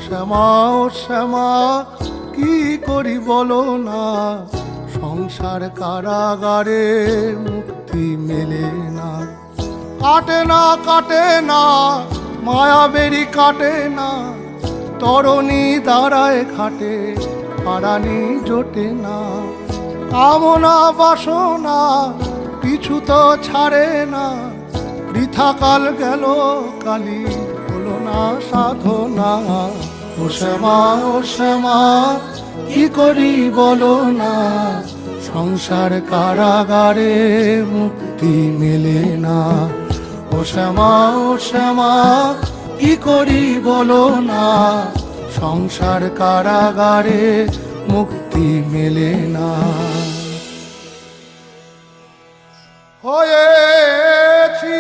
শ্যামা ও শ্যামা কি করি বলো না, সংসার কারাগারে মুক্তি মেলে না। কাটে না কাটে না মায়াবেরি কাটে না, তরণী দাঁড়ায় ঘাটে পারানি জোটে না। কামনা বাসনা পিছু তো ছাড়ে না, বৃথা কাল গেল কালি হলো না সাধনা। ও শ্যামা ও শ্যামা কি করি বলো না, সংসার কারাগারে মুক্তি মেলে না। ও শ্যামা ও শ্যামা কি করি বলো না, সংসার কারাগারে মুক্তি মেলে না। হয়েছি